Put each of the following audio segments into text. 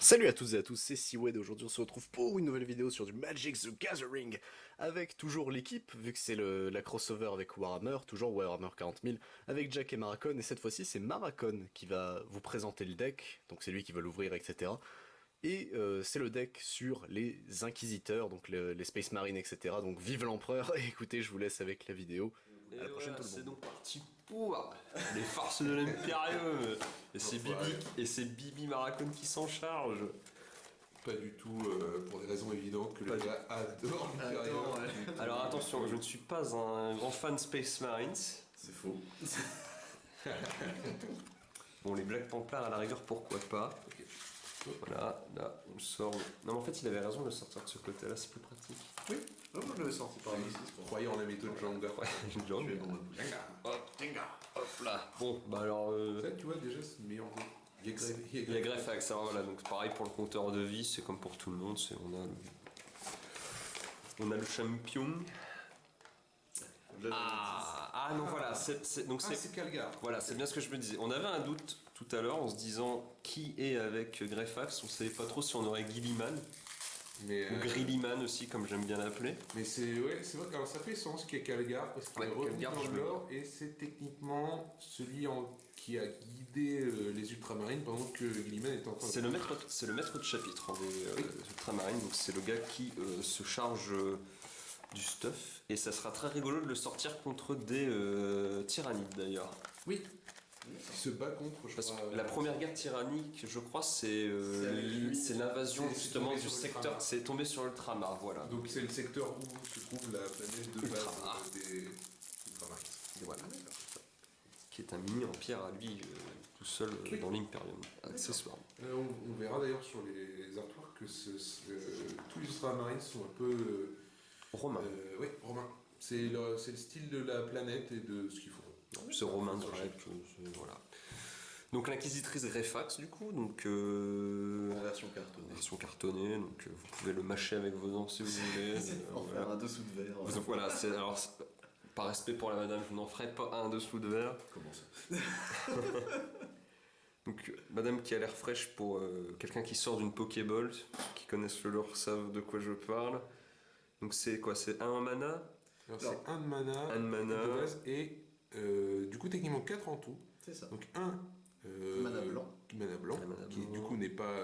Salut à toutes et à tous, c'est Seawed et aujourd'hui on se retrouve pour une nouvelle vidéo sur du Magic the Gathering avec toujours l'équipe, vu que c'est la crossover avec Warhammer, toujours Warhammer 40 000, avec Jack et Maracon, et cette fois-ci c'est Maracon qui va vous présenter le deck, donc c'est lui qui va l'ouvrir, etc. Et c'est le deck sur les Inquisiteurs, donc les Space Marines, etc. Donc vive l'Empereur, et écoutez, je vous laisse avec la vidéo. À Et la prochaine voilà, tout le c'est monde. donc parti pour les farces de l'Imperium. Et c'est Bibi Maracon qui s'en charge. Pas du tout, pour des raisons évidentes que Pas le du- gars adore l'Imperium. Attends, ouais. Alors attention, je ne suis pas un grand fan Space Marines. C'est faux. Bon, les Black Templars à la rigueur, pourquoi pas. Voilà, là, on le sort. Non, mais en fait, il avait raison de le sortir de ce côté-là, c'est plus pratique. Oui, moi je l'avais sorti par ici. Croyez en la méthode Jenga. Ouais, une jambe. Jenga. Hop là. Bon, bah alors. Ça, tu vois, déjà, c'est le meilleur jeu. Il y a Greffax, alors voilà, donc pareil pour le compteur de vie, c'est comme pour tout le monde, on a le champion. Ah non voilà, c'est Calgar. voilà, c'est bien ce que je me disais. On avait un doute tout à l'heure en se disant qui est avec Greffax, on savait pas trop si on aurait Gilliman Mais, ou Grilliman aussi comme j'aime bien l'appeler. mais c'est c'est vrai que alors, ça fait sens qu'il y a Calgar parce qu'il Ouais, est revenu Calgar, dans je le le lore et c'est techniquement celui qui a guidé les ultramarines pendant que Gilliman était en train de... C'est le maître de chapitre en des ultramarines, donc c'est le gars qui se charge du stuff et ça sera très rigolo de le sortir contre des tyrannides d'ailleurs. Oui. Il se bat contre, je Parce crois. que la première guerre tyrannique, je crois, c'est l'invasion C'est justement tombé du sur secteur. Ultramar. C'est tombé sur Ultramar, voilà. Donc c'est le secteur où se trouve la planète de Ultramar. base des ultramarines. Et voilà. Qui est un mini empire à lui, tout seul Oui. dans l'Imperium, accessoirement. On verra d'ailleurs sur les artworks que tous les ultramarines sont un peu... Romain. Oui, romains. C'est le style de la planète et de ce qu'ils font. C'est romain direct, voilà. Donc l'inquisitrice Greffax du coup, donc En version cartonnée. version cartonnée, donc vous pouvez le mâcher avec vos dents si vous voulez. En faire un dessous de verre. Voilà, par respect pour la madame, je n'en ferai pas un dessous de verre. Comment ça? Donc, madame qui a l'air fraîche pour quelqu'un qui sort d'une Pokéball, ceux qui connaissent le lore savent de quoi je parle. Donc, c'est quoi? C'est 1 en mana? Alors c'est un de mana, Un de mana. de base et du coup techniquement 4 en tout. C'est ça. Donc un Mana blanc. mana blanc, Un mana qui blanc. du coup n'est pas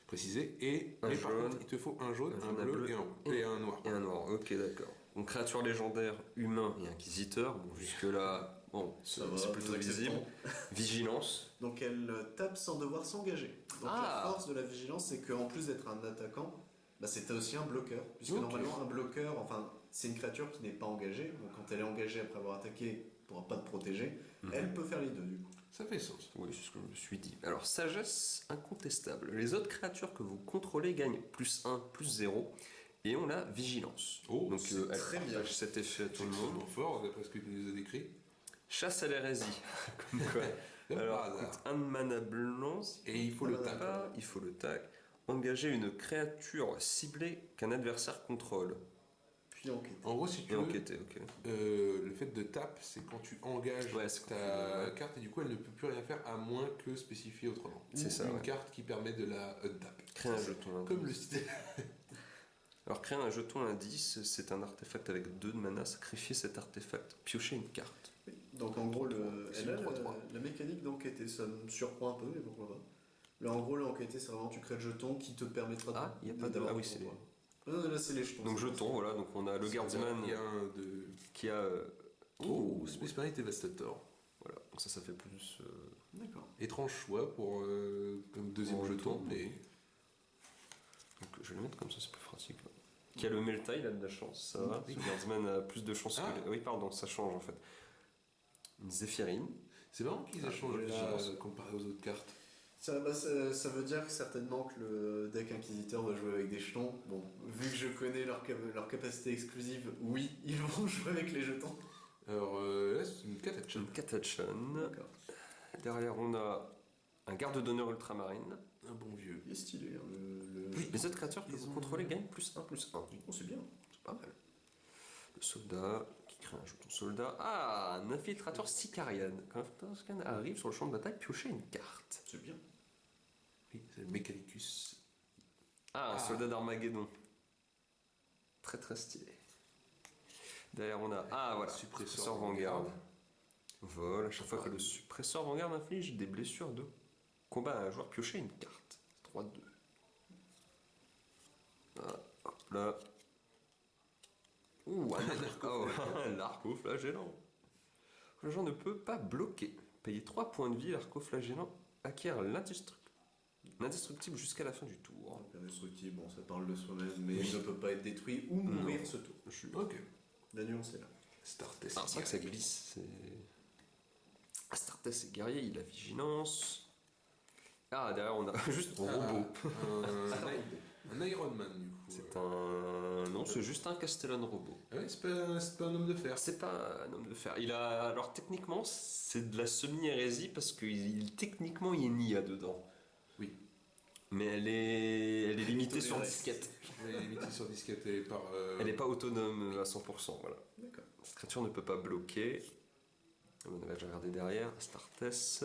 précisé. Mais par jaune, contre il te faut un jaune, un un jaune, bleu et un noir. Et un noir, ok, d'accord. Donc, créature légendaire, humain et inquisiteur. Bon, jusque-là, bon, c'est Ça va, c'est plutôt nous visible. acceptons. Vigilance. Donc elle tape sans devoir s'engager. Donc Ah. la force de la vigilance, c'est qu'en plus d'être un attaquant, bah, c'est aussi un bloqueur. Puisque Ok. normalement, un bloqueur, enfin, c'est une créature qui n'est pas engagée. Donc quand elle est engagée après avoir attaqué, elle ne pourra pas te protéger. Elle peut faire les deux du coup. Ça fait sens. Oui, c'est ce que je me suis dit. Alors, sagesse incontestable. Les autres créatures que vous contrôlez gagnent plus 1, plus 0 et ont la vigilance. Oh, donc, c'est elle très bien. partage cet effet à tout le monde. Extrêmement fort d'après ce que tu nous as décrit. Chasse à l'hérésie. Comme quoi. Comme Alors, par hasard. coûte 1 de mana blanc. Et il faut le Mana tap. Pas, il faut le tag. Engager une créature ciblée qu'un adversaire contrôle. Puis enquêter. En gros, si tu Et veux, enquêter, ok. le fait de tap, c'est quand tu engages Ouais, c'est quand ta carte et du coup elle ne peut plus rien faire à moins que spécifié autrement. C'est Ou ça, une ouais. carte qui permet de la untap. Créer un jeton Comme le indice. style. Alors, créer un jeton indice, c'est un artefact avec 2 de mana. Sacrifier cet artefact. Piocher une carte. Oui. Donc en gros, C'est elle a une 3-3. la mécanique d'enquêter. Ça me surprend un peu, mais pourquoi pas. Là, en gros, l'enquêter, c'est vraiment tu crées le jeton qui te permettra Ah, il y a pas de- d'avoir ah oui, ton c'est droit. Non, là, c'est les jetons. Donc, c'est jeton, voilà. Donc, on a le guardsman Il y a un de. qui a. Oh, Space Marine Devastator. Voilà, donc ça fait plus. D'accord. Étrange choix pour comme deuxième Pour jeton, jeton. mais. Donc je vais le mettre comme ça, c'est plus pratique. Là. Qui a le Melta, il a de la chance, ça va. Oui. Ce Guardsman a plus de chance Ah. que les... Oui, pardon, ça change en fait. Une Zéphirine. C'est marrant qu'ils aient changé là vigilance. comparé aux autres cartes. Ça veut dire certainement que le deck inquisiteur va jouer avec des jetons. Bon, vu que je connais leur capacité exclusive, oui, ils vont jouer avec les jetons. Alors là, c'est une catachan. Une Catachan. D'accord. Derrière, on a un garde d'honneur ultramarine. Un bon vieux. Il est stylé, hein, Les autres créatures que Ils vous ont- contrôlez gagnent plus 1, plus 1. Oh, c'est bien. C'est pas mal. Le soldat qui crée un jeton soldat. Ah, un infiltrateur sicarian. Quand un infiltrateur sicarian arrive sur le champ de bataille, piochez une carte. C'est bien. Ah, un soldat d'Armageddon. Très très stylé. Derrière on a... Ah voilà, suppresseur Vanguard. Voilà, à chaque fois que le suppresseur Vanguard inflige des blessures de combat à un joueur, piochez une carte. 3-2. Ah, hop là. Ouh, un arco-flagellant. Le joueur ne peut pas bloquer. Payez 3 points de vie, l'arco-flagellant acquiert l'indestructible jusqu'à la fin du tour. Indestructible, bon, ça parle de soi-même, mais il ne peut pas être détruit ou mourir ce tour. Ok. La nuance est là. Startess. Alors c'est vrai que ça glisse. Startess est guerrier, il a vigilance. Ah, derrière on a juste un robot. Un Iron Man du coup. C'est un... Non, c'est juste un Castellan robot. Ah ouais, c'est pas un homme de fer. C'est pas un homme de fer. Il a... Alors techniquement, c'est de la semi-hérésie parce que techniquement, il y a une IA dedans. Oui. Mais elle est limitée sur disquette. Elle est limitée sur disquette, elle est par... Elle n'est pas autonome à 100%, voilà. D'accord. Cette créature ne peut pas bloquer. On va déjà regarder derrière. Astartes,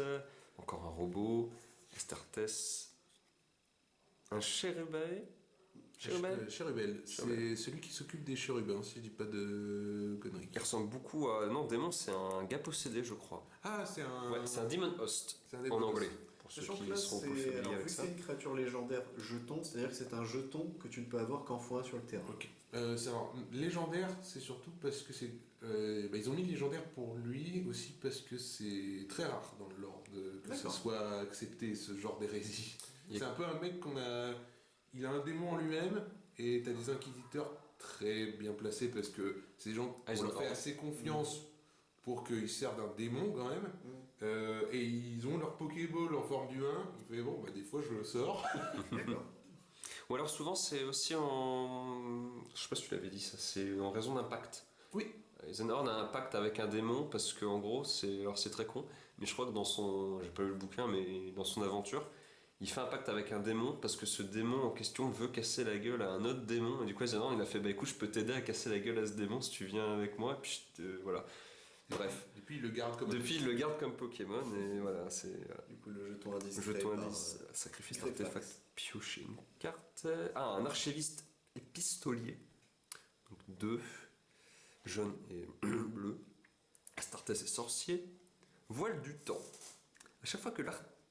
encore un robot. Astartes, un chérubin. Chérubel, c'est celui qui s'occupe des chérubins, si je dis pas de conneries. Il ressemble beaucoup à... Non, démon, c'est un gars possédé, je crois. Ah, c'est un... Ouais, c'est un Demon Host, C'est un en Demon Host. anglais. Pour ceux Sachant que qui là, seront c'est... plus familiers Alors, vu avec que ça. c'est une créature légendaire jeton, c'est-à-dire que c'est un jeton que tu ne peux avoir qu'en fois sur le terrain. Ok. Légendaire, c'est surtout parce que c'est... ils ont mis légendaire pour lui aussi parce que c'est très rare dans le lore que ça soit accepté, ce genre d'hérésie. C'est un peu un mec qu'on a... Il a un démon en lui-même et t'as des inquisiteurs très bien placés parce que c'est des gens qui ont fait assez confiance pour qu'ils servent d'un démon quand même. Et ils ont leur Pokéball en forme du 1. Il fait bon, des fois je le sors. D'accord. Ou alors souvent c'est aussi en... Je sais pas si tu l'avais dit ça, c'est en raison d'impact. Oui. Eisenhorn a un pacte avec un démon parce qu'en gros, c'est très con, mais je crois que dans son... J'ai pas lu le bouquin, mais dans son aventure, il fait un pacte avec un démon parce que ce démon en question veut casser la gueule à un autre démon. Et du coup, Eisenhorn, il a fait écoute, je peux t'aider à casser la gueule à ce démon si tu viens avec moi. Et puis voilà. Bref. Depuis, il le garde comme Depuis, il le garde comme Pokémon et voilà, c'est... Voilà. Du coup, le jeton indice. Jeton indice, sacrifice d'artefact, piocher une carte. Ah, un archiviste épistolier. Donc 2, jaune et bleu. Astartes est sorcier. Voile du temps. À chaque fois que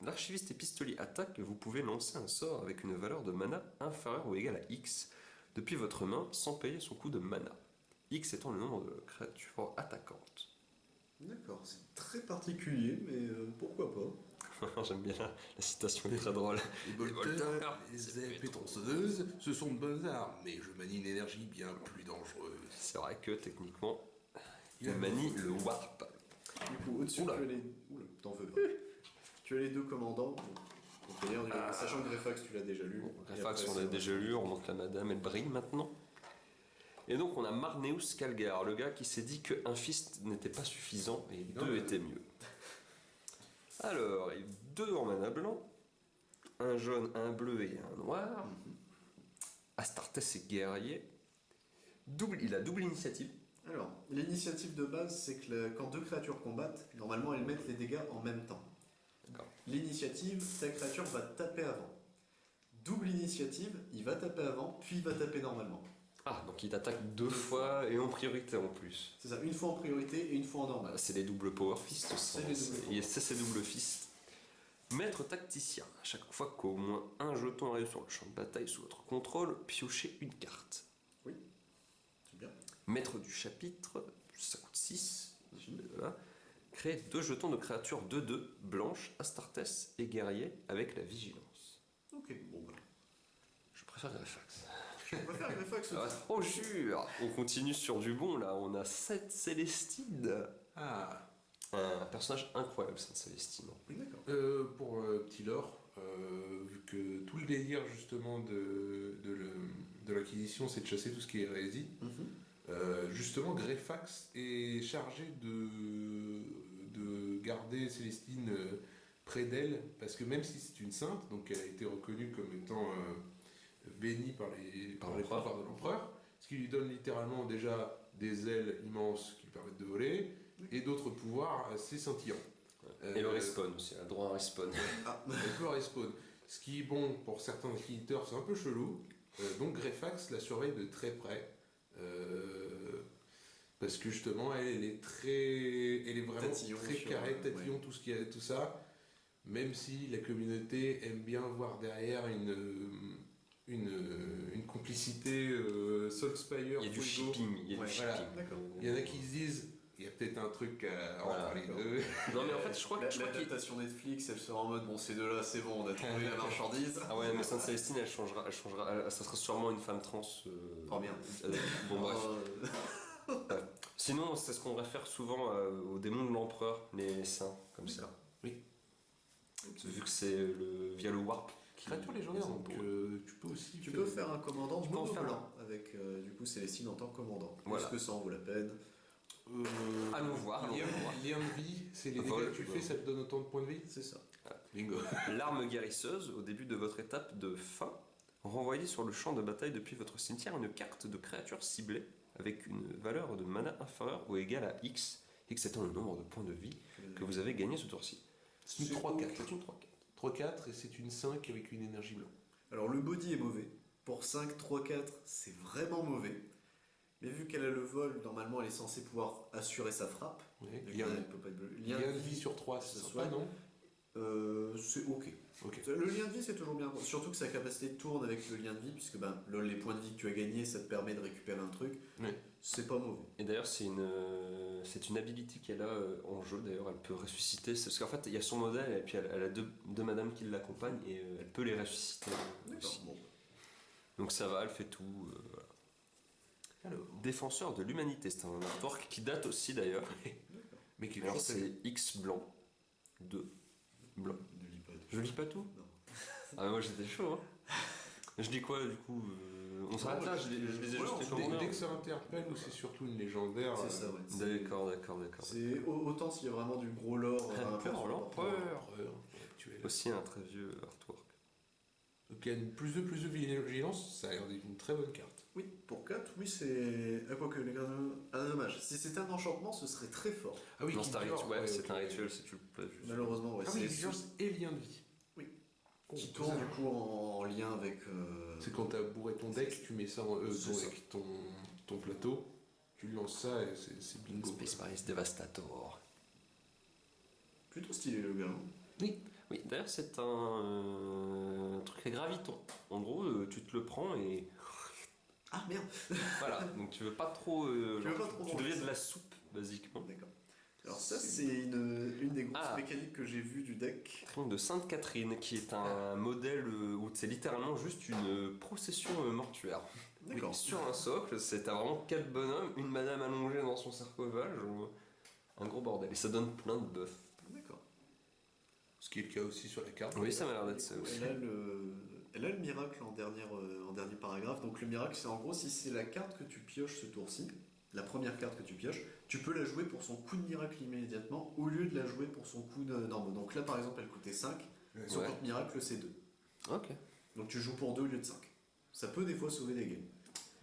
l'archiviste épistolier attaque, vous pouvez lancer un sort avec une valeur de mana inférieure ou égale à X depuis votre main sans payer son coût de mana. X étant le nombre de créatures attaquantes. D'accord, c'est très particulier, mais pourquoi pas. J'aime bien la citation est très drôle. Les bolteurs, les épées tronçonneuses, ce sont de bonnes armes, mais je manie une énergie bien plus dangereuse. C'est vrai que techniquement, il manie le warp. Du coup, au-dessus, tu as les... Oula, t'en veux pas. Tu as les deux commandants. Bon, on peut dire, sachant que Grefax, tu l'as déjà lu. Grefax, on l'a déjà lu, on manque la madame, elle brille maintenant. Et donc on a Marneus Calgar, le gars qui s'est dit qu'un fist n'était pas suffisant et deux étaient mieux. Alors, il y a 2 en mana blanc, un jaune, un bleu et un noir. Astartes est guerrier. Il a double initiative. Alors, l'initiative de base, c'est que quand 2 créatures combattent, normalement elles mettent les dégâts en même temps. D'accord. L'initiative, ta créature va taper avant. Double initiative, il va taper avant, puis il va taper normalement. Ah, donc il t'attaque 2 fois et en priorité en plus. C'est ça, une fois en priorité et une fois en normal. C'est les doubles power fist, ça. C'est C'est double fist. Maître tacticien. À chaque fois qu'au moins un jeton arrive sur le champ de bataille sous votre contrôle, piochez une carte. Oui, c'est bien. Maître du chapitre, ça coûte 6. Voilà. Créez 2 jetons de créatures 2-2, blanche, Astartes et guerrier avec la vigilance. Ok, bon bah. Je préfère Grefax. Je préfère Grefax aussi. Ah, trop jure. On continue sur du bon là, on a Sainte Célestine. Ah. Un personnage incroyable, Sainte Célestine. D'accord. Pour petit lore, vu que tout le délire justement de l'acquisition, c'est de chasser tout ce qui est hérésie, justement Grefax est chargé de garder Célestine près d'elle, parce que même si c'est une sainte, donc elle a été reconnue comme étant bénie par les pouvoirs de l'empereur, ce qui lui donne littéralement déjà des ailes immenses qui lui permettent de voler, et d'autres pouvoirs assez scintillants. Et le respawn aussi, elle a droit à un respawn. Elle peut respawn. Ce qui est bon pour certains éditeurs, c'est un peu chelou. Donc Greyfax la surveille de très près. Parce que justement, elle est vraiment Tatillon très sur, carrée, tatillon, ouais. tout ce qu'il y a, tout ça. Même si la communauté aime bien voir derrière une complicité Soulspire. Il y a du Fuego. shipping, il y a Ouais, du voilà. shipping. D'accord. Il y en a qui se disent, il y a peut-être un truc à en Voilà, parler d'accord. d'eux. Non mais en fait je crois qu'il... L'adaptation Netflix, elle sera en mode bon, ces deux-là, c'est bon, on a trouvé la marchandise. Ah ouais, mais Sainte Célestine, elle changera, ça sera sûrement une femme trans. Oh merde. Bon bref. Oh, Sinon, c'est ce qu'on réfère souvent aux démons de l'empereur, les saints, comme ça. Oui. Vu que c'est via le warp. Créature légendaire, donc tu peux aussi. Tu peux faire un commandant Tu peux en mono faire blanc avec du coup Célestine en tant que commandant. Voilà. Est-ce que ça en vaut la peine? Allons voir, allons voir. Lien de vie, c'est les Vol, dégâts que tu fais, ça te donne autant de points de vie. C'est ça. Bingo. L'arme guérisseuse, au début de votre étape de fin, renvoyez sur le champ de bataille depuis votre cimetière une carte de créature ciblée avec une valeur de mana inférieure ou égale à X, X étant le nombre de points de vie que vous avez gagné ce tour-ci. C'est une C'est 3-4. C'est une 3-4. 3-4 et c'est une 5 avec une énergie blanche. Alors le body est mauvais. Pour 5, 3, 4, c'est vraiment mauvais. Mais vu qu'elle a le vol, normalement elle est censée pouvoir assurer sa frappe. Ouais. Donc, Lien, elle peut pas être bleu. lien de vie sur 3, ça c'est se sympa, soigne. non C'est ok. Ok. Le lien de vie c'est toujours bien. Surtout que sa capacité tourne avec le lien de vie, puisque les points de vie que tu as gagnés, ça te permet de récupérer un truc. Ouais. C'est pas mauvais. Et d'ailleurs, c'est une ability qu'elle a en jeu. D'ailleurs, elle peut ressusciter. C'est parce qu'en fait, il y a son modèle et puis elle a deux madames qui l'accompagnent et elle peut les ressusciter aussi. Bon. Donc ça va, elle fait tout. Voilà. Alors, Défenseur de l'humanité, c'est un artwork qui date aussi d'ailleurs. mais qui est Alors toujours c'est X blanc, 2 blanc. Ne lis pas. Je lis pas tout. Non. Ah, moi j'étais chaud. Hein. Je dis quoi du coup on s'arrête là, je lisais Ouais, juste les Dès commandeurs. que ça interpelle ou c'est surtout une légendaire. C'est ça, ouais. D'accord. C'est autant s'il y a vraiment du gros lore. un peu Pour l'empereur. Actuel. Aussi un très vieux artwork. Donc il y a une plus de vigilance, ça a l'air d'être une très bonne carte. Oui, pour 4, oui, c'est. Ah, quoique, les gars, un dommage. Si c'était un enchantement, ce serait très fort. Ah oui, Non, qui c'est un dure, rituel, ouais, c'est ok. un rituel si tu le plais juste. Malheureusement, ouais. Ah oui, c'est vigilance et lien de vie. Oui. Oh, Qui tourne du coup en lien avec. C'est quand t'as bourré ton deck, tu mets ça en C'est ça. avec ton plateau, tu lances ça et c'est bingo. Space Marines Devastator. Plutôt stylé le gars. Oui, d'ailleurs c'est un truc à graviton. En gros, tu te le prends et Ah merde. voilà. Donc tu veux pas trop. Tu veux pas trop tu manger deviens ça. de la soupe basiquement. D'accord. Alors, ça, c'est une des grosses Ah. mécaniques que j'ai vues du deck. Triomphe de Sainte Catherine, qui est un modèle où c'est littéralement juste une procession mortuaire. D'accord. Oui, sur un socle, t'as vraiment 4 bonhommes, une madame allongée dans son sarcophage, un gros bordel. Et ça donne plein de buffs. D'accord. Ce qui est le cas aussi sur la carte. Oui, ça m'a l'air d'être ça aussi. Elle a le miracle en dernier paragraphe. Donc le miracle, c'est en gros si c'est la carte que tu pioches ce tour-ci, la première carte que tu pioches, tu peux la jouer pour son coup de miracle immédiatement au lieu de la jouer pour son coup de normal. Donc là par exemple elle coûtait 5, son Ouais. coup de miracle c'est 2. Ok. Donc tu joues pour 2 au lieu de 5. Ça peut des fois sauver des games.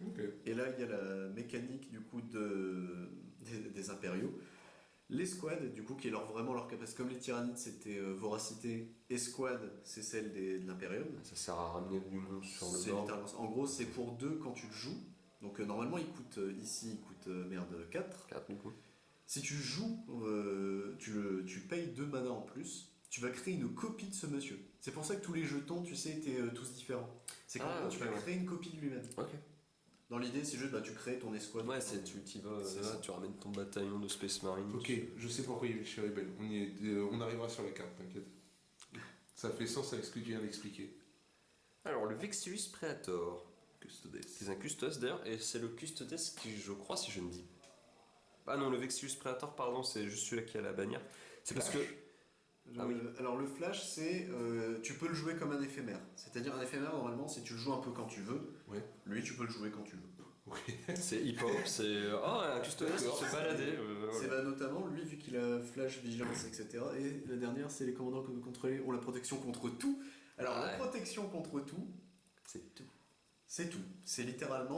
Ok. Et là il y a la mécanique du coup des impériaux. Les squads, du coup, qui est vraiment leur capacité. Comme les tyrannides, c'était voracité, et squad, c'est celle de l'Imperium. Ça sert à ramener du monde sur le C'est bord. littéralement ça. En gros, c'est pour 2 quand tu le joues. Donc normalement, ici, il coûte 4. 4 du coup. Si tu joues, tu payes 2 mana en plus, tu vas créer une copie de ce monsieur. C'est pour ça que tous les jetons, tu sais, étaient tous différents. C'est qu'en Ah, gros, tu ok, vas ouais. créer une copie de lui-même. Ok. Dans l'idée, c'est juste, tu crées ton escouade. Ouais, tu t'y vas, C'est là, ça. tu ramènes ton bataillon de Space Marine. Ok, je sais pourquoi il y avait le Cherubel. On arrivera sur la carte, t'inquiète. Ça fait sens avec ce que tu viens d'expliquer. Alors, le Vexillus Praetor, Custodes. c'est un Custodes d'ailleurs, et c'est le Custodes qui, je crois, si je ne dis. Ah non, le Vexillus Praetor, pardon, c'est juste celui-là qui a la bannière. C'est parce que. Ah oui. Alors le flash, c'est tu peux le jouer comme un éphémère. C'est-à-dire un éphémère, normalement, si tu le joues un peu quand tu veux, Ouais. lui, tu peux le jouer quand tu veux. C'est hip-hop, c'est. Oh, un Custodes qui se balader. C'est notamment lui, vu qu'il a flash, vigilance, etc. Et la dernière, c'est les commandants que vous contrôlez ont la protection contre tout. Alors la Ouais. protection contre tout, C'est tout. c'est tout. C'est littéralement,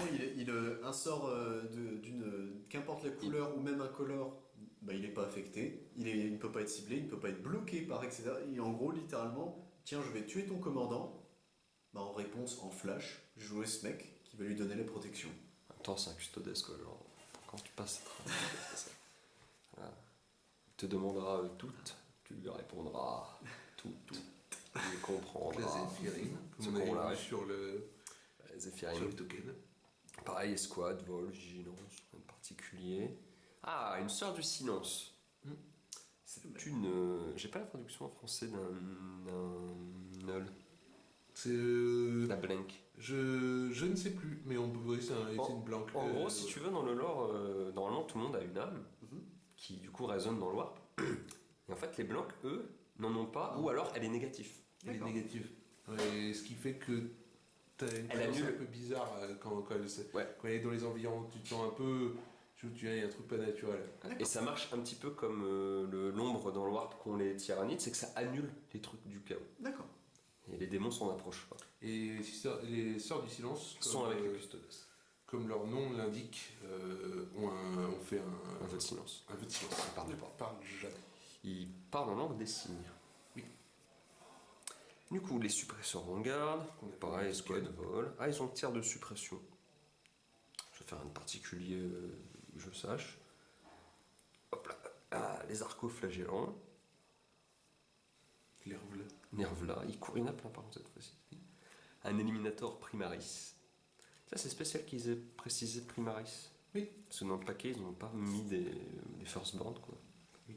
un sort qu'importe la couleur ou même un color, il n'est pas affecté. Il ne peut pas être ciblé, il ne peut pas être bloqué par etc. Et en gros, littéralement, tiens, je vais tuer ton commandant. Bah, en réponse, en flash, jouer ce mec qui va lui donner la protection. En même temps, c'est un custodes, quoi. Genre, quand tu passes, c'est ça. Voilà. Il te demandera tout, tu lui répondras tout. Il comprendra. La Zéphyrin, Ce comme on qu'on a l'a vu sur le Zéphyrin. token. Pareil, escouade, vol, vigilance, rien de particulier. Ah, une sœur du silence. C'est une. J'ai pas la traduction en français d'un null. C'est. La blank. Je ne sais plus, mais on peut voir c'est une blanque. En gros, si tu veux, dans le lore, normalement tout le monde a une âme qui du coup résonne dans le warp. Et en fait, les blancs, eux, n'en ont pas, ou alors elle est négative. Elle est négative. Ouais, ce qui fait que t'as une Elle présence annule. un peu bizarre quand Ouais. quand elle est dans les environs. Tu te sens un peu. Tu as un truc pas naturel. Et ça marche un petit peu comme l'ombre dans le warp qu'ont les tyrannides, c'est que ça annule les trucs du chaos. D'accord. Et les démons s'en approchent pas. Et les Sœurs du Silence, Sont avec les custodes. comme leur nom l'indique, on fait Un vœu de silence. un vœu de silence. Ils parlent pas. Parle jamais. Ils parlent en langue des signes. Oui. Du coup, les suppresseurs en garde. Qu'on appelle Pareil, les escouade, scans. vol. Ah, ils ont le tir de suppression. Je vais faire un particulier, je sache. Hop là. Ah, les arcoflagellants. L'herve-là. Nervla. Il court, il y en a plein par contre cette fois-ci. Un éliminator primaris. Ça, c'est spécial qu'ils aient précisé primaris. Oui. Parce que dans le paquet, ils n'ont pas mis des firstborn, quoi. Oui.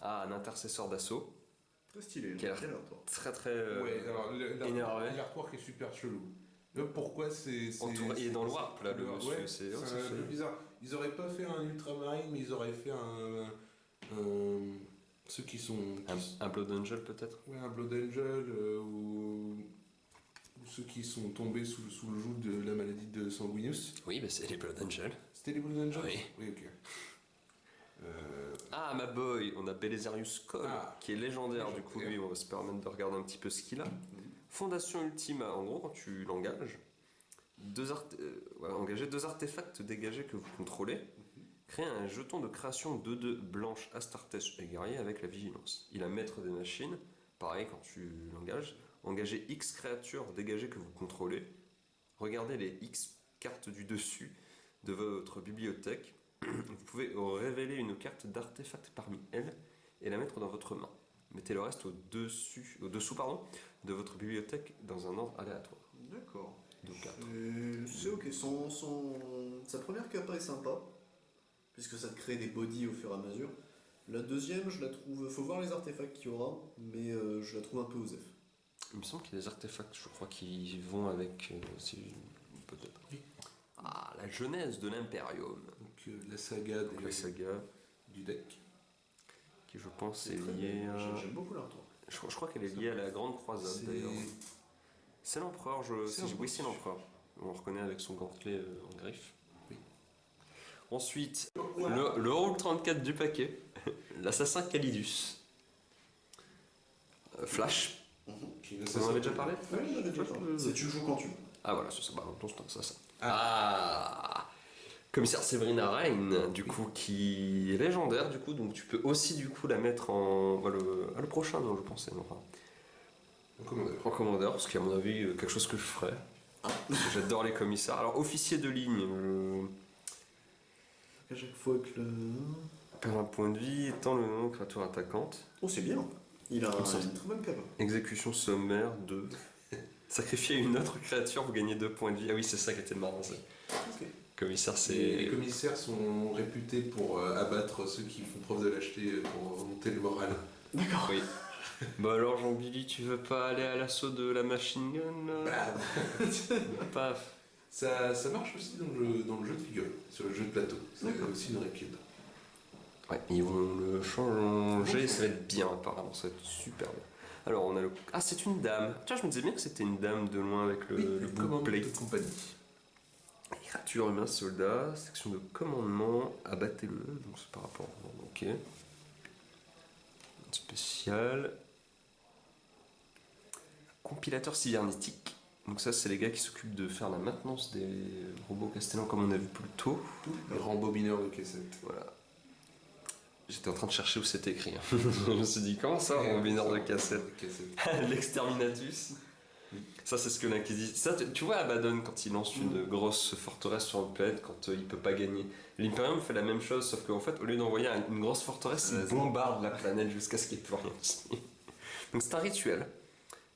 Ah, un intercesseur d'assaut. Très stylé. Quel Quel toi. Très très. Ouais, alors énervé. l'artwork est super chelou. Pourquoi c'est. Il est dans le warp là, le monsieur. Ouais, c'est un peu bizarre. Ils auraient pas fait un ultramarine, mais ils auraient fait ceux qui sont. Un Blood Angel peut-être. Ouais, un Blood Angel ou ceux qui sont tombés sous le joug de la maladie de Sanguinus. Oui, mais c'est les Blood Angel. C'était les Blood Angels. Oui. Oui, ok. Ah, ma boy, on a Belisarius Cole, Ah. qui est légendaire. Du coup, lui, on va se permettre de regarder un petit peu ce qu'il a. Fondation Ultima, en gros, quand tu l'engages, engager deux artefacts dégagés que vous contrôlez, créer un jeton de création 2/2 blanche Astartes et guerrier avec la vigilance. Il a maître des machines, pareil quand tu l'engages, engagez X créatures dégagées que vous contrôlez, regardez les X cartes du dessus de votre bibliothèque, vous pouvez révéler une carte d'artefact parmi elles et la mettre dans votre main. Mettez le reste au-dessous de votre bibliothèque dans un ordre aléatoire. D'accord. De 4. C'est ok. Sa première capa est sympa, puisque ça te crée des bodies au fur et à mesure. La deuxième, je la trouve. Faut voir les artefacts qu'il y aura, mais je la trouve un peu osef. Il me semble qu'il y a des artefacts, je crois, qui vont avec. Peut-être. Oui. Ah, la genèse de l'Imperium. Donc la saga Donc, la saga, du deck. qui je pense est très liée bien. à. J'aime beaucoup l'artwork. Je crois qu'elle est liée à la Grande Croisade d'ailleurs. C'est l'empereur, oui, c'est l'empereur. On le reconnaît avec son gantelet en griffe. Oui. Ensuite, le rôle 34 du paquet, l'assassin Calidus. Flash. On en avait déjà parlé? Oui, on avait déjà parlé. C'est tu joues quand tu veux. Ah voilà, c'est ça. Bah, donc, c'est ça. Ah, Commissaire Séverina Reign, du coup, qui est légendaire, du coup, donc tu peux aussi, du coup, la mettre en. Le prochain, non, je pensais, non, enfin. En commandeur, parce qu'à mon avis, quelque chose que je ferais. Parce que j'adore les commissaires. Alors, officier de ligne, À chaque fois que le. perd un point de vie, étant le nom de créature attaquante. Oh, c'est bien. Il a Comme ça. une très bonne capa. Exécution sommaire 2. Sacrifier une autre créature, vous gagnez 2 points de vie. Ah oui, c'est ça qui était marrant. Ok. Commissaire, Les c'est. commissaires sont réputés pour abattre ceux qui font preuve de lâcheté pour remonter le moral. D'accord. Oui. Bah alors, Jean-Billy, tu veux pas aller à l'assaut de la machine gun là Paf. Ça marche aussi dans le jeu de figurines, sur le jeu de plateau. C'est aussi une réplique. Ouais, ils vont le changer, ça va être bien apparemment, ça va être super bien. Alors on a le... Ah, c'est une dame. Tiens, je me disais bien que c'était une dame de loin avec le book plate. de compagnie. Créature humain soldat, section de commandement, abattez-le, donc c'est par rapport... Ok. Spécial. Compilateur cybernétique. Donc ça, c'est les gars qui s'occupent de faire la maintenance des robots castellans comme on a vu plus tôt. Les rembobineurs de cassette. Voilà. J'étais en train de chercher où c'était écrit. Je me suis dit, comment ça, en bineur de cassette? L'Exterminatus. Ça, c'est ce que l'Inquisition. Ça, tu vois Abaddon quand il lance une grosse forteresse sur une planète quand il peut pas gagner. L'Imperium fait la même chose, sauf qu'en fait, au lieu d'envoyer une grosse forteresse, il bombarde la planète jusqu'à ce qu'il n'y ait plus rien dessus. Donc, c'est un rituel.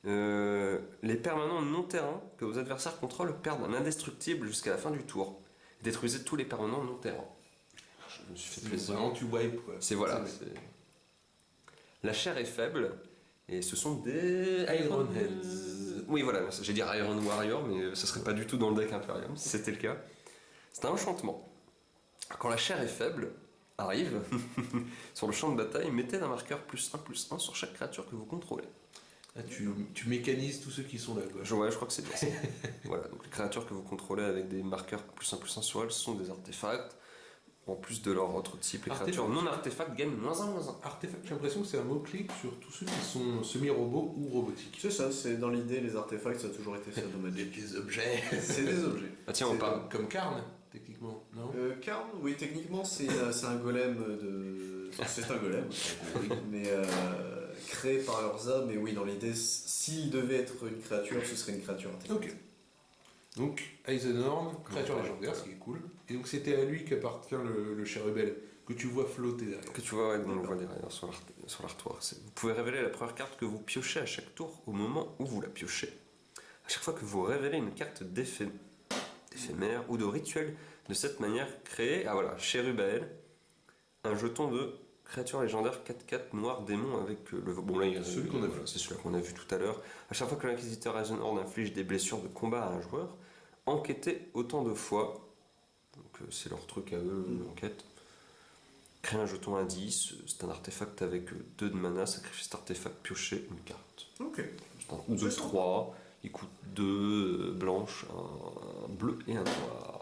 Les permanents non-terrain que vos adversaires contrôlent perdent un indestructible jusqu'à la fin du tour. Détruisez tous les permanents non-terrain. Je me suis fait plaisir. Vraiment, tu wipe quoi. C'est voilà. La chair est faible et ce sont des Ironheads. Oui, voilà, j'ai dit Iron Warrior, mais ce serait pas du tout dans le deck Imperium si c'était le cas. C'est un enchantement. Quand la chair est faible, arrive sur le champ de bataille, mettez un marqueur +1/+1 sur chaque créature que vous contrôlez. Ah, tu mécanises tous ceux qui sont là quoi. Ouais, je crois que c'est bien ça. Voilà, donc les créatures que vous contrôlez avec des marqueurs +1/+1 sur elles sont des artefacts. En plus de leur autre type, les créatures non artefacts gagnent -1/-1. Artefact, j'ai l'impression que c'est un mot-clé sur tous ceux qui sont semi-robots ou robotiques. C'est ça, c'est dans l'idée, les artefacts, ça a toujours été ça dans Magic. Des objets. C'est des objets. Ah tiens, on parle. Comme Karn, techniquement, non Karn, oui, techniquement, c'est un golem de. C'est un golem, mais créé par leurs âmes, mais oui, dans l'idée, s'il devait être une créature, ce serait une créature intelligente. Ok. Donc, Eisenhorn, créature légendaire, ce qui est cool. Et donc, c'était à lui qu'appartient le chérubel que tu vois flotter derrière. Que tu vois, ouais, on le voit derrière sur l'artoir. Vous pouvez révéler la première carte que vous piochez à chaque tour au moment où vous la piochez. À chaque fois que vous révélez une carte d'éphémère ou de rituel de cette manière, créez, ah voilà, Cherubael, un jeton de créature légendaire 4/4 noir démon avec le. Bon, là, il y a celui qu'on a vu. C'est celui qu'on a vu tout à l'heure. À chaque fois que l'inquisiteur Eisenhorn inflige des blessures de combat à un joueur, enquêtez autant de fois. Donc, c'est leur truc à eux, l'enquête. Créer un jeton indice, c'est un artefact avec 2 de mana, sacrifice d'artefact, piocher une carte. Ok. C'est un 2/3, il coûte 2 blanches, un bleu et un noir.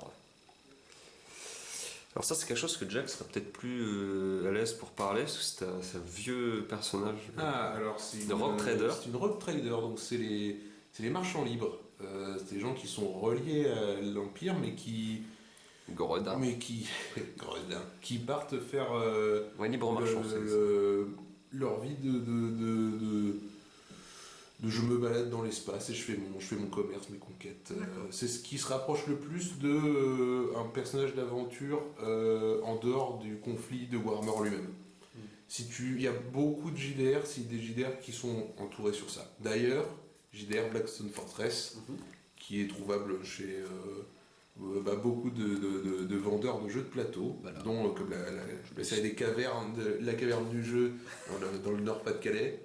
Alors ça c'est quelque chose que Jack sera peut-être plus à l'aise pour parler, parce que c'est un vieux personnage alors de Rogue Trader. C'est une Rogue Trader, donc c'est les marchands libres. C'est des gens qui sont reliés à l'Empire, mais qui... Gredin. Gredin. Qui partent faire ouais, libre marchand, leur vie de je me balade dans l'espace et je fais mon commerce, mes conquêtes. C'est ce qui se rapproche le plus de un personnage d'aventure en dehors du conflit de Warhammer lui-même. Il y a beaucoup de JDR, c'est des JDR qui sont entourés sur ça. D'ailleurs, JDR Blackstone Fortress, qui est trouvable chez beaucoup de vendeurs de jeux de plateau, dont comme la caverne du jeu dans le Nord-Pas-de-Calais.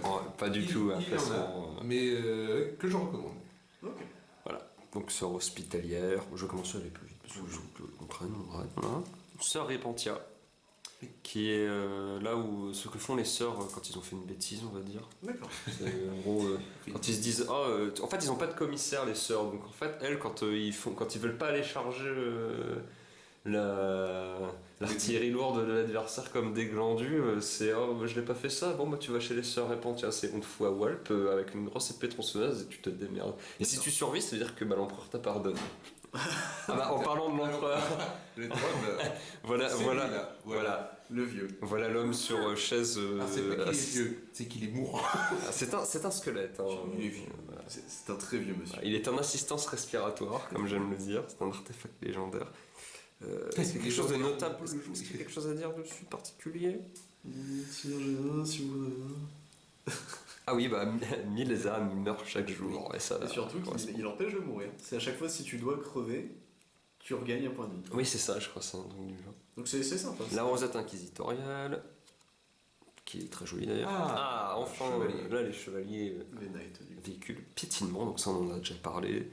Voilà. Pas du tout. Il y en a, mais que je recommande. Okay. Voilà. Donc sœur hospitalière, je commence à aller plus vite parce que je comprenne. Voilà. Sœur Repentia, qui est là où ce que font les sœurs quand ils ont fait une bêtise, on va dire. D'accord. C'est, en gros, quand ils se disent en fait ils ont pas de commissaire les sœurs, donc en fait elles quand ils veulent pas aller charger l'artillerie lourde de l'adversaire comme des glandus, c'est je l'ai pas fait ça, bon bah tu vas chez les sœurs Repentia, c'est on te fout à Walp avec une grosse épée tronçonneuse et tu te démerdes. Et si tu survis, ça veut dire que l'empereur t'a pardonné. En parlant de l'empereur, voilà le vieux. Voilà l'homme sur chaise. C'est pas qu'il est vieux, c'est qu'il est mourant. C'est un squelette. Hein. Il est vieux. C'est un très vieux monsieur. Il est en assistance respiratoire, comme j'aime le dire. C'est un artefact légendaire. Est-ce quelque chose de notable? Est-ce qu'il y a quelque chose à dire dessus particulier? Si vous... Ah oui, 1000 âmes meurent chaque jour. Et surtout qu'il empêche de mourir. C'est à chaque fois si tu dois crever, tu regagnes un point de vie. Oui, c'est ça, je crois, c'est un truc du genre. Donc c'est sympa. La rosette inquisitoriale, qui est très jolie d'ailleurs. Enfin, là les chevaliers véhiculent piétinement, donc ça on en a déjà parlé.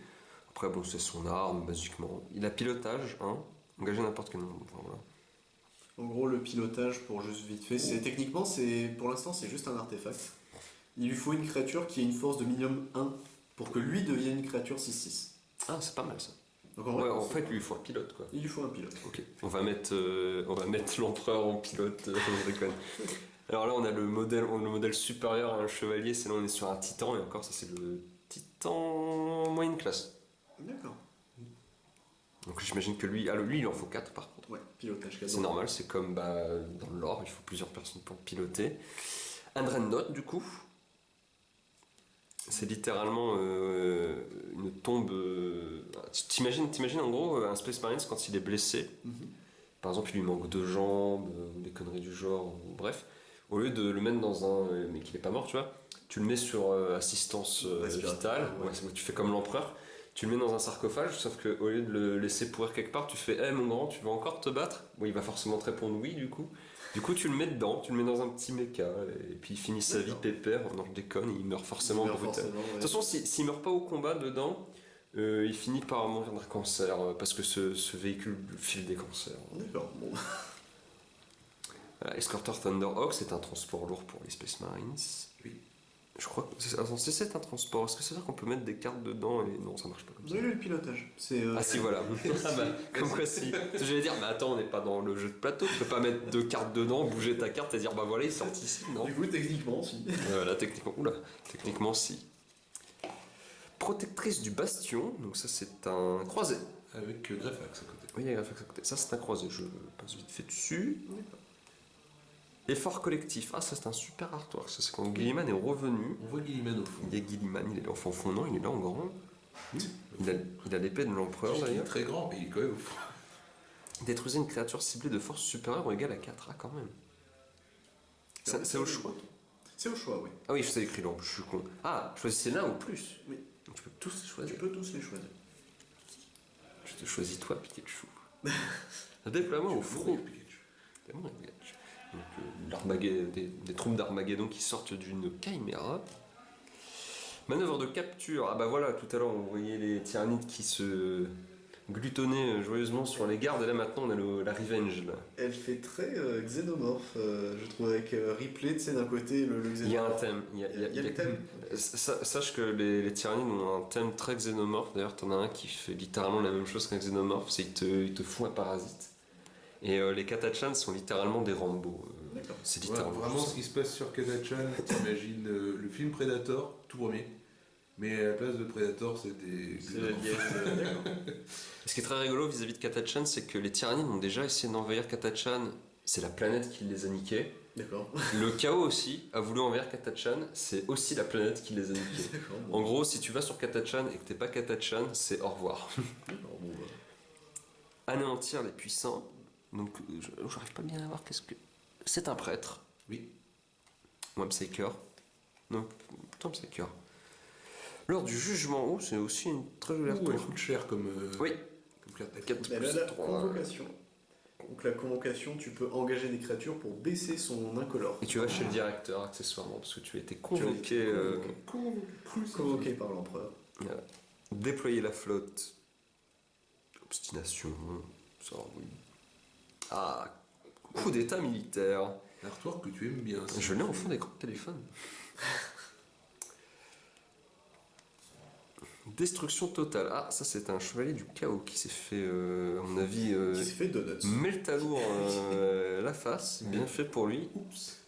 Après, bon, c'est son arme, basiquement. Il a pilotage, engager n'importe quel nombre. Enfin, voilà. En gros, le pilotage, pour juste vite fait, techniquement, pour l'instant, c'est juste un artefact. Il lui faut une créature qui a une force de minimum 1 pour que lui devienne une créature 6/6. Ah, c'est pas mal ça. Donc, en fait, il lui faut un pilote, quoi. Il lui faut un pilote. Ok. On va mettre l'empereur en pilote, je déconne. Alors là, on a le modèle supérieur à un chevalier, c'est là on est sur un titan, et encore, ça c'est le titan moyenne classe. D'accord. Donc j'imagine que lui, lui il en faut 4 par contre. Ouais, pilotage 4. C'est normal, c'est comme dans le lore, il faut plusieurs personnes pour le piloter. Un Dreadnought du coup. C'est littéralement une tombe. T'imagines en gros un Space Marines quand il est blessé. Par exemple, il lui manque 2 jambes, ou des conneries du genre, ou bref. Au lieu de le mettre dans un. Mais qu'il n'est pas mort, tu vois, tu le mets sur assistance vitale. Ouais. Ouais, tu fais comme l'empereur. Tu le mets dans un sarcophage, sauf qu'au lieu de le laisser pourrir quelque part, tu fais mon grand, tu veux encore te battre? Bon, il va forcément te répondre oui, du coup. Du coup, tu le mets dedans, tu le mets dans un petit méca, et puis il finit sa vie pépère. Non, je déconne, il meurt forcément brutal. De toute façon, s'il meurt pas au combat dedans, il finit par mourir d'un cancer, parce que ce véhicule file des cancers. D'accord, bon. Voilà, Escorter Thunderhawk, c'est un transport lourd pour les Space Marines. Oui. Je crois que c'est un transport. Est-ce que c'est vrai qu'on peut mettre des cartes dedans et non, ça marche pas comme ça. Oui, le pilotage. Ah si, voilà. Comme quoi si. J'allais dire, mais attends, on n'est pas dans le jeu de plateau, tu peux pas mettre 2 cartes dedans, bouger ta carte et dire bah voilà, il est sorti ici, non? Du coup, techniquement, si. Voilà, techniquement si. Protectrice du bastion, donc ça c'est un croisé. Avec Greffax à côté. Oui, il y a Graphics à côté. Ça c'est un croisé, je passe vite fait dessus. Effort collectif, ah ça c'est un super artwork, ça c'est quand Gilliman est revenu. On voit Gilliman au fond. Il y a Gilliman, il est là en fond, non, il est là en grand. Il a l'épée de l'empereur Il est d'ailleurs. très grand, mais il est quand même au fond. Détruisez une créature ciblée de force supérieure ou égale à 4, quand même. C'est au choix. C'est au choix, oui. Ah oui, je sais écrit là, je suis con. Ah, choisissez l'un ou plus. Oui. Donc, tu peux tous les choisir. Tu peux tous les choisir. Je te choisis toi, Pikachu. Un déploiement au front. C'est bon, Pikachu. Donc, des troupes d'Armageddon qui sortent d'une chimera. Manœuvre de capture. Ah bah voilà, tout à l'heure on voyait les tyrannides qui se glutonnaient joyeusement sur les gardes, et là maintenant on a la revenge là. Elle fait très xénomorphe, je trouve, avec Ripley, tu sais, d'un côté, le xénomorphe. Il y a un thème. Il y a le thème. Sache que les tyrannides ont un thème très xénomorphe. D'ailleurs, t'en as un qui fait littéralement la même chose qu'un xénomorphe, c'est qu'ils te font un parasite. Et les Katachans sont littéralement des Rambo. D'accord. C'est Ouais, littéralement vraiment, ça. ce qui se passe sur Katachan, t'imagines le film Predator, tout premier. Mais à la place de Predator, c'est des. C'est la liesse, d'accord. Ce qui est très rigolo vis-à-vis de Katachan, c'est que les tyrannides ont déjà essayé d'envahir Katachan. C'est la planète qui les a niqués. D'accord. Le chaos aussi a voulu envahir Katachan, c'est aussi la planète qui les a niqués. D'accord. En gros, si tu vas sur Katachan et que t'es pas Katachan, c'est au revoir. D'accord, bon, Anéantir les puissants. Donc, j'arrive pas bien à voir qu'est-ce que. C'est un prêtre. Oui. Ou un psyker. Non, plutôt un psyker. Lors du jugement, c'est aussi une très jolie Elle artwork. coûte cher comme. Oui. Comme carte d'accueil. 4 Elle plus a la 3. convocation. Donc la convocation, tu peux engager des créatures pour baisser son incolore. Et tu vas chez le directeur accessoirement parce que tu as été convoqué. Convoqué par l'empereur. Déployer la flotte. Obstination. Ça, oui. Ah, coup d'état militaire. L'artwork que tu aimes bien. Je l'ai en fond d'écran de téléphone. Destruction totale. Ah, ça c'est un chevalier du chaos qui s'est fait, à mon avis, Qui s'est fait donuts. Meltalour la face. Bien fait pour lui. Oups.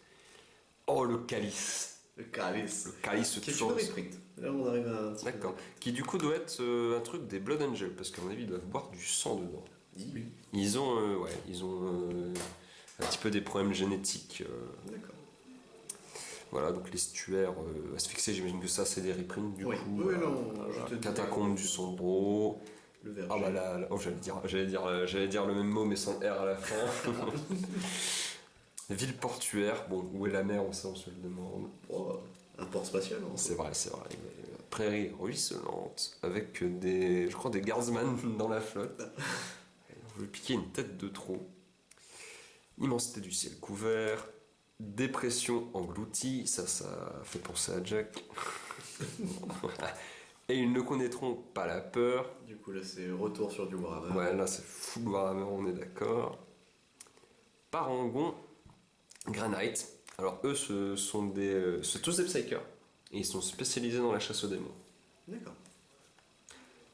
Oh, le calice. Le calice. Le calice Qui est tuant. une reprint. Là on arrive à un petit peu. D'accord. Qui du coup doit être un truc des Blood Angels, parce qu'à mon avis ils doivent boire du sang dedans. Oui. Ils ont, un petit peu des problèmes génétiques. D'accord. Voilà, donc l'estuaire asphyxié, j'imagine que ça c'est des reprints du Oui. coup. Oui, non, je te dis- Catacombe du Sombro. Le verger. Ah bah là, oh, j'allais dire le même mot mais sans R à la fin. Ville portuaire, bon, où est la mer, on se le demande. Oh, un port spatial. Hein. C'est vrai. Prairie ruisselante, avec je crois des guardsmen dans la flotte. Je vais piquer une tête de trop. Immensité du ciel couvert. Dépression engloutie, ça fait penser à Jack. Et ils ne connaîtront pas la peur. Du coup là c'est retour sur du Warhammer. Ouais, là c'est full Warhammer, on est d'accord. Parangon, Granite. Alors eux, c'est tous des psychers. Et ils sont spécialisés dans la chasse aux démons. D'accord.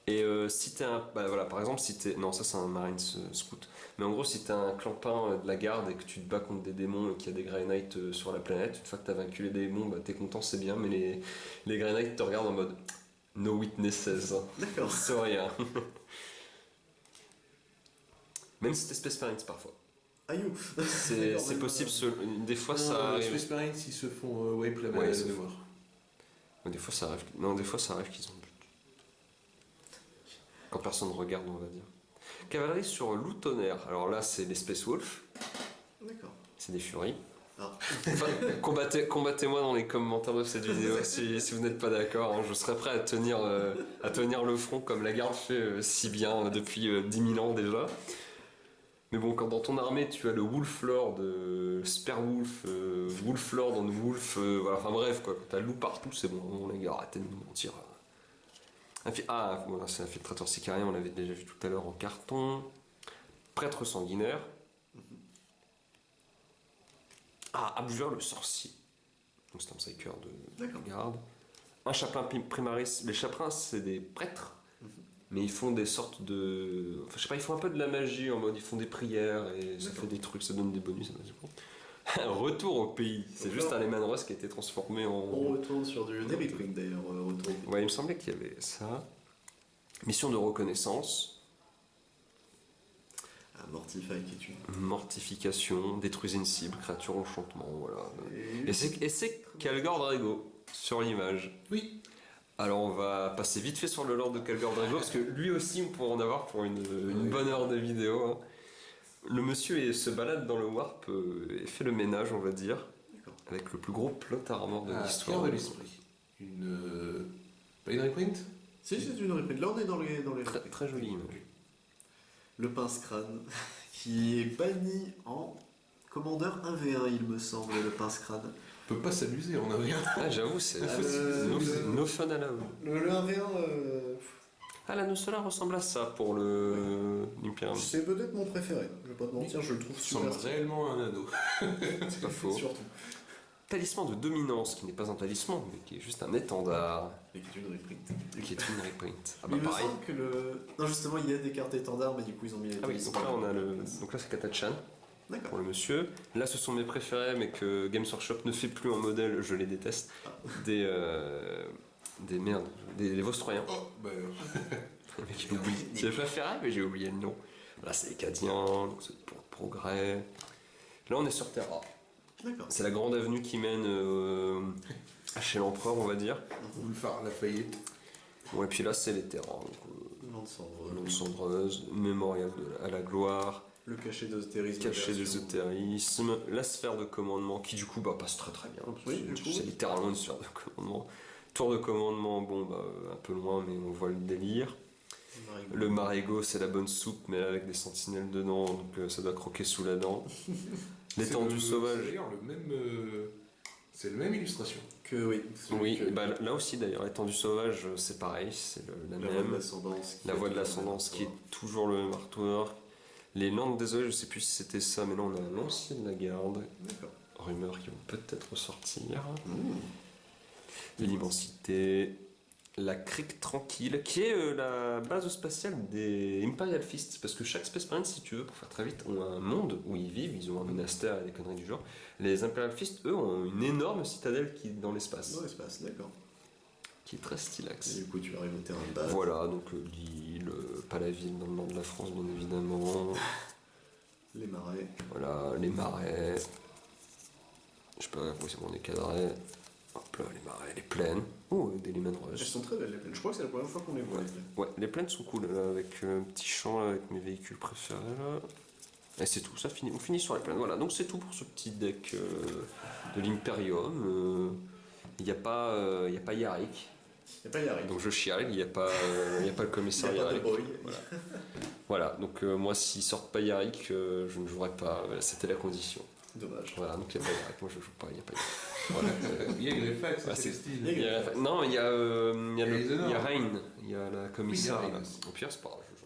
Et si t'es un. Bah voilà, par exemple, si t'es. Non, ça c'est un Marines Scout. Mais en gros, si t'es un clampin de la garde et que tu te bats contre des démons et qu'il y a des Grey Knights sur la planète, une fois que t'as vaincu les démons, bah t'es content, c'est bien, mais les Grey Knights te regardent en mode No witnesses. D'accord. C'est rien. Même si c'était Space Marines parfois. Aïe. C'est possible, des fois ça arrive. Space Marines, ils se font wipe la mémoire. Des fois ça arrive. Non, des fois ça arrive qu'ils ont le but. Quand personne regarde, on va dire. Cavalerie sur loup tonnerre. Alors là, c'est les Space Wolf. D'accord. C'est des furies. Ah. Enfin, combattez-moi dans les commentaires de cette vidéo si vous n'êtes pas d'accord. Hein. Je serais prêt à tenir le front comme la garde fait si bien depuis 10 000 ans déjà. Mais bon, quand dans ton armée tu as le Wolf Lord, Sperwolf, Wolf Lord and Wolf, voilà, enfin bref, quoi, quand t'as le loup partout, c'est bon, les gars, arrêtez de nous mentir. Voilà, c'est infiltrateur sicarien, on l'avait déjà vu tout à l'heure en carton. Prêtre sanguinaire. Abjure le sorcier. Donc c'est un psyker de garde. Un chaplain primaris. Les chaplains, c'est des prêtres. Mais ils font des sortes de... Enfin, je sais pas, ils font un peu de la magie en mode ils font des prières et ça fait des trucs, ça donne des bonus. Retour au pays. C'est juste un Lehman Russ qui a été transformé en... On retourne sur du Navy Queen d'ailleurs. Ouais, il me semblait qu'il y avait ça. Mission de reconnaissance. Mortify qui tue. Mortification, détruisez une cible, créature enchantement, voilà. Et c'est Calgor Drago sur l'image. Oui. Alors on va passer vite fait sur le lore de Calgor Drago parce que lui aussi on pourrait en avoir pour une bonne heure de vidéo. Hein. Le monsieur se balade dans le warp et fait le ménage, on va dire, avec le plus gros plot armor de l'histoire. Cœur de l'esprit. Pas une reprint? Si, c'est une reprint. Là on est dans les très, très jolie image. Le pince-crâne qui est banni en commandeur 1v1 il me semble, le pince-crâne. On peut pas s'amuser en rien. Ah j'avoue, c'est no fun à la haut. Le 1v1... la Nosola ressemble à ça pour le Imperium. C'est peut-être mon préféré, je vais pas te mentir, je le trouve super. C'est réellement un anneau. C'est pas faux. Surtout. Talisman de dominance, qui n'est pas un talisman, mais qui est juste un étendard. Et qui est une reprint. Qui est une reprint. Il me semble que Non, justement, il y a des cartes étendards, mais du coup, ils ont mis les oui, donc là, on a donc là, c'est Katachan. D'accord. Pour le monsieur. Là, ce sont mes préférés, mais que Games Workshop ne fait plus en modèle, je les déteste. Des Vostroyens. Oh, bah... Le mec, il oublie. C'est les préférés, mais j'ai oublié le nom. Là, c'est les Cadiens, donc c'est pour le progrès. Là, on est sur Terra. D'accord. C'est la grande avenue qui mène chez l'empereur, on va dire. Boulevard Lafayette. Bon, et puis là, c'est les terrains. Lande cendreuse, mémorial à la gloire. Le cachet d'ésotérisme. La sphère de commandement qui du coup passe très très bien. C'est littéralement une sphère de commandement. Tour de commandement, un peu loin mais on voit le délire. Le Marigot c'est la bonne soupe mais avec des sentinelles dedans donc ça doit croquer sous la dent. L'étendue sauvage. C'est d'ailleurs c'est la même illustration. Là aussi d'ailleurs, l'étendue sauvage c'est pareil, c'est la même. La voie de l'ascendance qui est toujours le même artwork. Les langues, désolé, je sais plus si c'était ça, mais là on a un ancien de la garde. D'accord. Rumeurs qui vont peut-être ressortir. L'immensité. La crique tranquille, qui est la base spatiale des Imperial Fists, parce que chaque Space Marine, si tu veux, pour faire très vite, ont un monde où ils vivent, ils ont un monastère et des conneries du genre. Les Imperial Fists, eux, ont une énorme citadelle qui est dans l'espace. Dans l'espace, d'accord. Qui est très stylax. Et du coup, tu arrives au terrain de base. Voilà, donc l'île, pas la ville dans le nord de la France, bien évidemment. Les marais. Voilà, les marais. Je sais pas, c'est bon, on est cadré. Hop là, les marais, les plaines. Oh, des Lehman Russ. Elles sont très belles les plaines. Je crois que c'est la première fois qu'on les voit. Ouais, les plaines sont cool, là, avec un petit champ là, avec mes véhicules préférés là. Et c'est tout, ça finit. On finit sur les plaines. Voilà, donc c'est tout pour ce petit deck de l'Imperium. Il n'y a pas Yarick. Il n'y a pas Yarick. Donc je chiale, il n'y a pas le commissaire Yarick. Voilà, donc moi s'ils sortent pas Yarick, je ne jouerai pas. C'était la condition. Dommage. Voilà, donc il n'y a pas Yarick, moi je joue pas, il n'y a pas Yarick. Voilà. Il y a Greyfax, c'est style. Non, il y a Rain, il y a la commissaire. Au pire, c'est pas grave, je